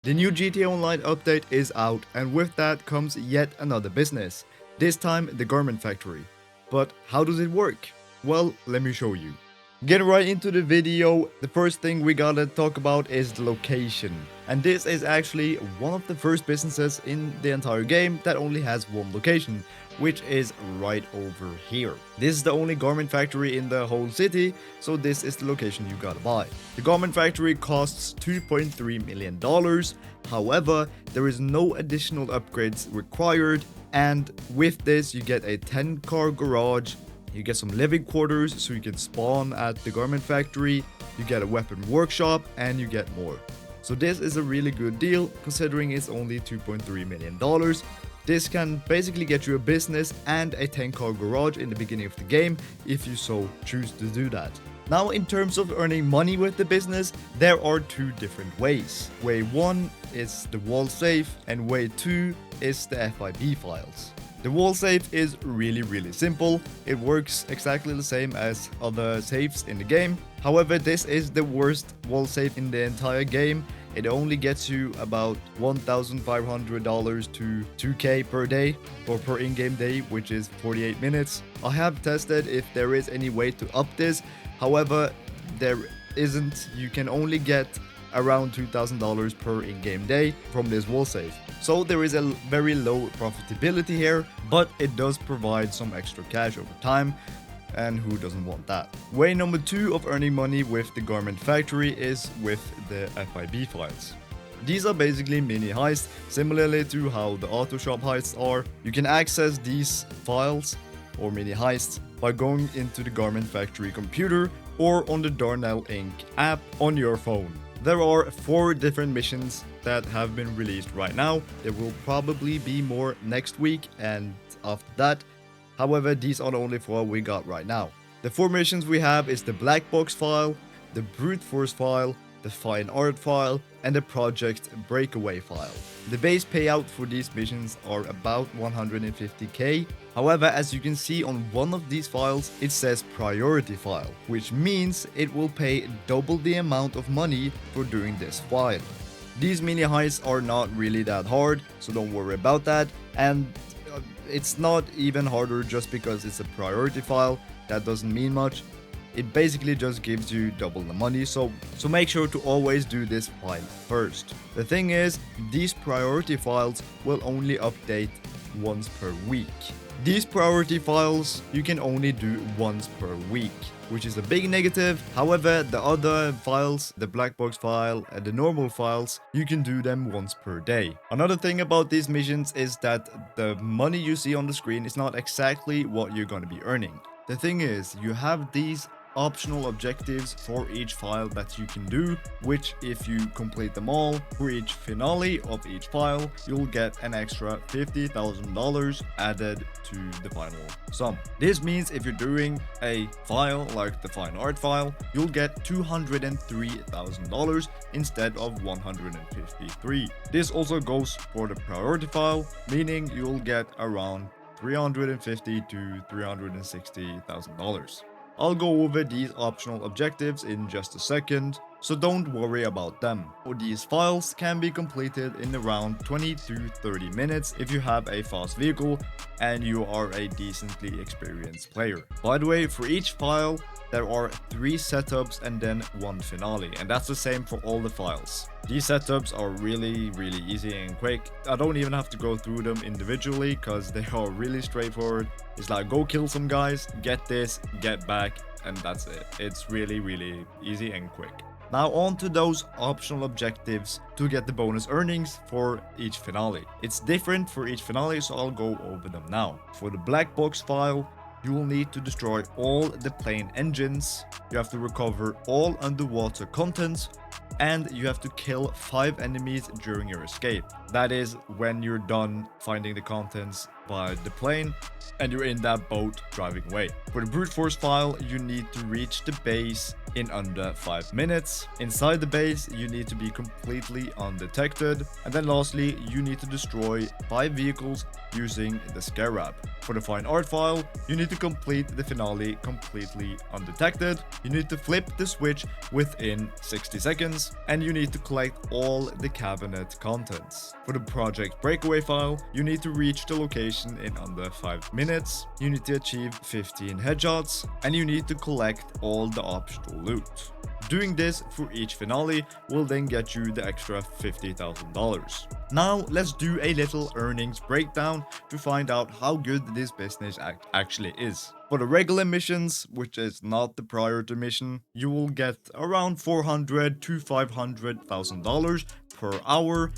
The new GTA Online update is out, and with that comes yet another business, this time the garment factory. But how does it work? Well, let me show you. Getting right into the video, the first thing we gotta talk about is the location. And this is actually one of the first businesses in the entire game that only has one location, which is right over here. This is the only garment factory in the whole city, so this is the location you gotta buy. The garment factory costs $2.3 million, however, there is no additional upgrades required, and with this you get a 10-car garage, you get some living quarters so you can spawn at the garment factory, you get a weapon workshop, and you get more. So this is a really good deal considering it's only $2.3 million. This can basically get you a business and a 10-car garage in the beginning of the game if you so choose to do that. Now, in terms of earning money with the business, there are two different ways. Way 1 is the wall safe, and way 2 is the FIB files. The wall safe is really simple. It works exactly the same as other safes in the game. However, this is the worst wall safe in the entire game. It only gets you about $1,500 to $2,000 per day, or per in-game day, which is 48 minutes. I have tested if there is any way to up this. However, there isn't. You can only get around $2,000 per in-game day from this wall safe. So there is a very low profitability here, but it does provide some extra cash over time, and who doesn't want that? Way number 2 of earning money with the garment factory is with the FIB files. These are basically mini heists, similarly to how the auto shop heists are. You can access these files or mini heists by going into the garment factory computer or on the Darnell Inc. app on your phone. There are 4 different missions that have been released right now. There will probably be more next week and after that. However, these are the only 4 we got right now. The 4 missions we have is the Black Box file, the Brute Force file, the Fine Art file, and the Project Breakaway file. The base payout for these missions are about 150k. However, as you can see on one of these files, it says priority file, which means it will pay double the amount of money for doing this file. These mini heists are not really that hard, so don't worry about that, and it's not even harder just because it's a priority file. That doesn't mean much. It basically just gives you double the money, so make sure to always do this file first. The thing is, these priority files will only update once per week. These priority files you can only do once per week, which is a big negative. However, the other files, the black box file and the normal files, you can do them once per day. Another thing about these missions is that the money you see on the screen is not exactly what you're going to be earning. The thing is, you have these optional objectives for each file that you can do, which if you complete them all for each finale of each file, you'll get an extra $50,000 added to the final sum. This means if you're doing a file like the Fine Art file, you'll get $203,000 instead of $153,000. This also goes for the priority file, meaning you'll get around $350,000 to $360,000. I'll go over these optional objectives in just a second, so don't worry about them. These files can be completed in around 20 to 30 minutes if you have a fast vehicle and you are a decently experienced player. By the way, for each file, there are 3 setups and then 1 finale, and that's the same for all the files. These setups are really easy and quick. I don't even have to go through them individually because they are really straightforward. It's like go kill some guys, get this, get back, and that's it. It's really easy and quick. Now on to those optional objectives to get the bonus earnings for each finale. It's different for each finale, so I'll go over them now. For the black box file, you will need to destroy all the plane engines, you have to recover all underwater contents, and you have to kill 5 enemies during your escape. That is when you're done finding the contents by the plane and you're in that boat driving away. For the brute force file, you need to reach the base in under 5 minutes. Inside the base, you need to be completely undetected. And then lastly, you need to destroy 5 vehicles using the Scarab. For the fine art file, you need to complete the finale completely undetected. You need to flip the switch within 60 seconds, and you need to collect all the cabinet contents. For the project breakaway file, you need to reach the location in under 5 minutes. You need to achieve 15 headshots, and you need to collect all the optional loot. Doing this for each finale will then get you the extra $50,000. Now let's do a little earnings breakdown to find out how good this business actually is. For the regular missions, which is not the priority mission, you will get around $400,000 to $500,000 per hour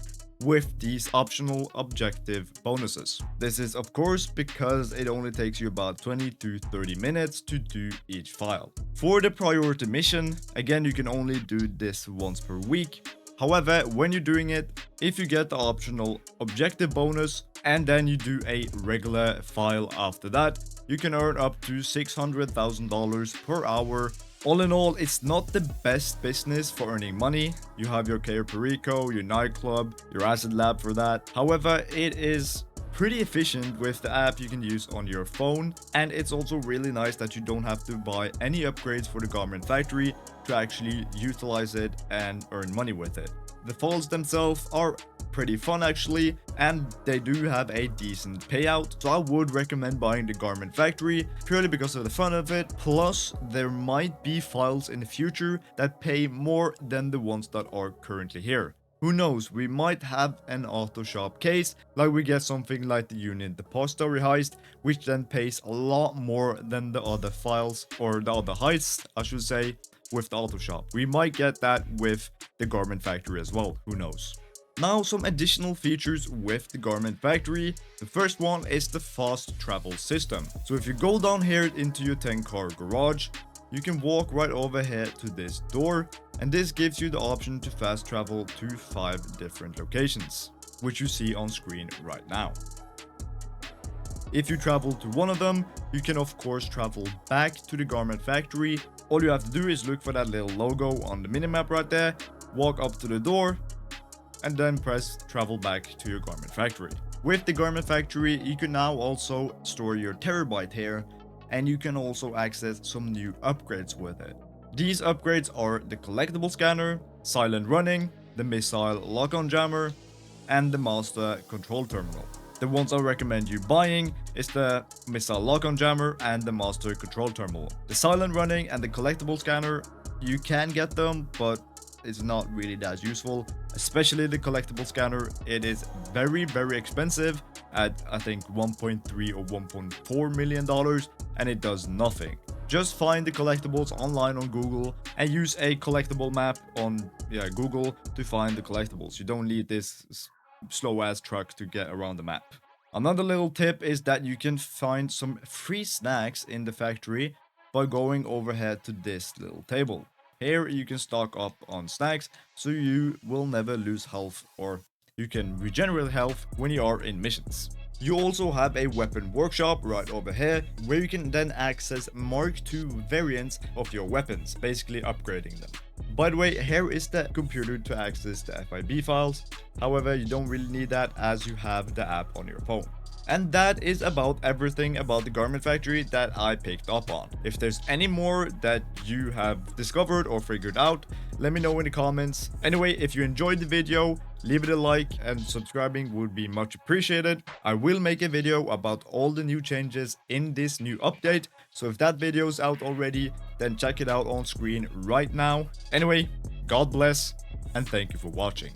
with these optional objective bonuses. This is of course because it only takes you about 20 to 30 minutes to do each file. For the priority mission, again you can only do this once per week. However, when you're doing it, if you get the optional objective bonus and then you do a regular file after that, you can earn up to $600,000 per hour. All in all, it's not the best business for earning money. You have your Cayo Perico, your nightclub, your acid lab for that. However, it is pretty efficient with the app you can use on your phone, and it's also really nice that you don't have to buy any upgrades for the garment factory to actually utilize it and earn money with it. The files themselves are pretty fun actually, and they do have a decent payout, so I would recommend buying the garment factory purely because of the fun of it. Plus there might be files in the future that pay more than the ones that are currently here. Who knows, we might have an auto shop case, like we get something like the Union Depository heist, which then pays a lot more than the other files, or the other heists I should say, with the auto shop. We might get that with the garment factory as well, who knows. Now some additional features with the garment factory. The first one is the fast travel system. So if you go down here into your 10-car garage, you can walk right over here to this door, and this gives you the option to fast travel to 5 different locations, which you see on screen right now. If you travel to one of them, you can of course travel back to the garment factory. All you have to do is look for that little logo on the minimap right there, walk up to the door, and then press travel back to your garment factory. With the garment factory, you can now also store your terabyte here, and you can also access some new upgrades with it. These upgrades are the collectible scanner, silent running, the missile lock-on jammer, and the master control terminal. The ones I recommend you buying is the missile lock-on jammer and the master control terminal. The silent running and the collectible scanner, you can get them, but it's not really that useful, especially the collectible scanner. It is very expensive at I think 1.3 or 1.4 million dollars, and it does nothing. Just find the collectibles online on Google and use a collectible map on Google to find the collectibles. You don't need this slow ass truck to get around the map. Another little tip is that you can find some free snacks in the factory by going overhead to this little table. Here you can stock up on snacks, so you will never lose health, or you can regenerate health when you are in missions. You also have a weapon workshop right over here, where you can then access Mark II variants of your weapons, basically upgrading them. By the way, here is the computer to access the FIB files. However, you don't really need that as you have the app on your phone. And that is about everything about the garment factory that I picked up on. If there's any more that you have discovered or figured out, let me know in the comments. Anyway, if you enjoyed the video, leave it a like, and subscribing would be much appreciated. I will make a video about all the new changes in this new update, so if that video is out already, then check it out on screen right now. Anyway, God bless, and thank you for watching.